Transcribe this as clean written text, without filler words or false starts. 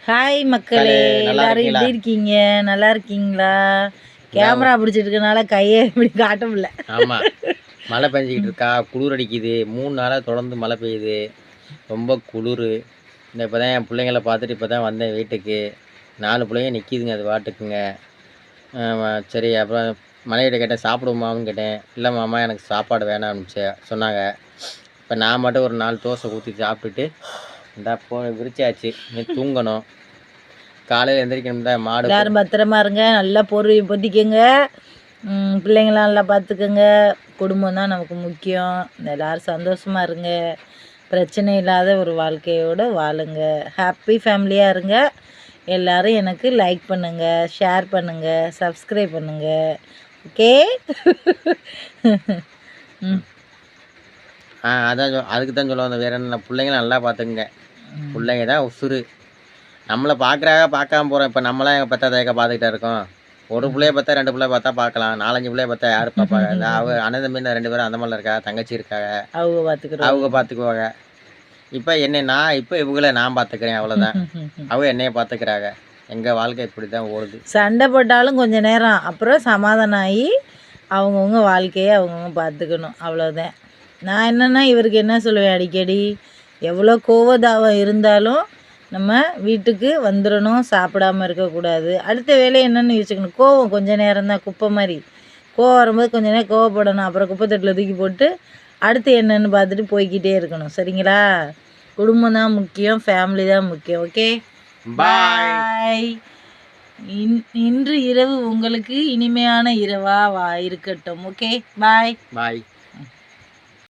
Hi மக்களே, எல்லாரும் எப்படி இருக்கீங்க? நல்லா இருக்கீங்களா? கேமரா பிடிச்சிட்டு இருக்கனால கையை இப்படி காட்ட முடியல. ஆமாம், மழை பெஞ்சிக்கிட்டு இருக்கா, குளிர் அடிக்குது. 3 நாளாக தொடர்ந்து மழை பெய்யுது, ரொம்ப குளிர். இப்போ தான் என் பிள்ளைங்கள பார்த்துட்டு இப்போ தான் வந்தேன் வீட்டுக்கு. 4 பிள்ளைங்க நிற்கிதுங்க அது பாட்டுக்குங்க. சரி, அப்புறம் மனைவிட்ட கேட்டேன், சாப்பிடுமான்னு கேட்டேன். இல்லை மாமா, எனக்கு சாப்பாடு வேணாம்னுச்சு சொன்னாங்க. இப்போ நான் மட்டும் ஒரு 4 தோசை ஊற்றி சாப்பிட்டுட்டு இந்த விரிச்சாச்சு. நீ தூங்கணும், காலையில் எந்திரிக்கணும் தான். மாடு எல்லாரும் பத்திரமா இருங்க, நல்லா பொருள் பொத்திக்கங்க, பிள்ளைங்களாம் நல்லா பார்த்துக்கோங்க. குடும்பம் தான் நமக்கு முக்கியம். எல்லோரும் சந்தோஷமாக இருங்க, பிரச்சனை இல்லாத ஒரு வாழ்க்கையோடு வாழுங்க, ஹாப்பி ஃபேமிலியாக இருங்க. எல்லோரும் எனக்கு லைக் பண்ணுங்கள், ஷேர் பண்ணுங்கள், சப்ஸ்கிரைப் பண்ணுங்கள். ஓகே. அதான் அதுக்கு தான் சொல்ல வந்தேன். வேறு என்ன, பிள்ளைங்கள நல்லா பார்த்துக்குங்க. பிள்ளைங்க தான் உசுறு. நம்மளை பார்க்குறாங்க, பார்க்காம போகிறோம். இப்போ நம்மளாம் எங்கள் பெத்தா தேக்க பார்த்துக்கிட்டே இருக்கோம். ஒரு பிள்ளைய பார்த்தா 2 பிள்ளைய பார்த்தா பார்க்கலாம், 4-5 பிள்ளைய பார்த்தா யார் பார்ப்பாங்க? அண்ணன் தம்பி 2 பேரும் அந்த மாதிரிலாம் இருக்கா, தங்கச்சி இருக்காங்க, அவங்க பார்த்துக்குவாங்க. இப்போ நான் இப்போ இவங்கள நான் பார்த்துக்கிறேன், அவ்வளோதான். அவங்க என்னைய பார்த்துக்கிறாங்க. எங்கள் வாழ்க்கை இப்படி தான் ஓடுது. சண்டை போட்டாலும் கொஞ்சம் நேரம், அப்புறம் சமாதானம் ஆகி அவங்கவுங்க வாழ்க்கையை அவங்கவுங்க பார்த்துக்கணும், அவ்வளோதான். நான் என்னென்னா இவருக்கு என்ன சொல்லுவேன் அடிக்கடி, எவ்வளோ கோவதாவம் இருந்தாலும் நம்ம வீட்டுக்கு வந்துடணும், சாப்பிடாமல் இருக்கக்கூடாது. அடுத்த வேலை என்னென்னு யோசிக்கணும். கோவம் கொஞ்சம் நேரம் தான், குப்பை மாதிரி. கோவம் வரும்போது கொஞ்சம் நேரம் கோவப்படணும், அப்புறம் குப்பை தொட்டில் தூக்கி போட்டு அடுத்து என்னென்னு பார்த்துட்டு போய்கிட்டே இருக்கணும். சரிங்களா? குடும்பம் தான் முக்கியம், ஃபேமிலி தான் முக்கியம். ஓகே, பாய். இன்று இரவு உங்களுக்கு இனிமையான இரவா இருக்கட்டும். ஓகே, பாய்.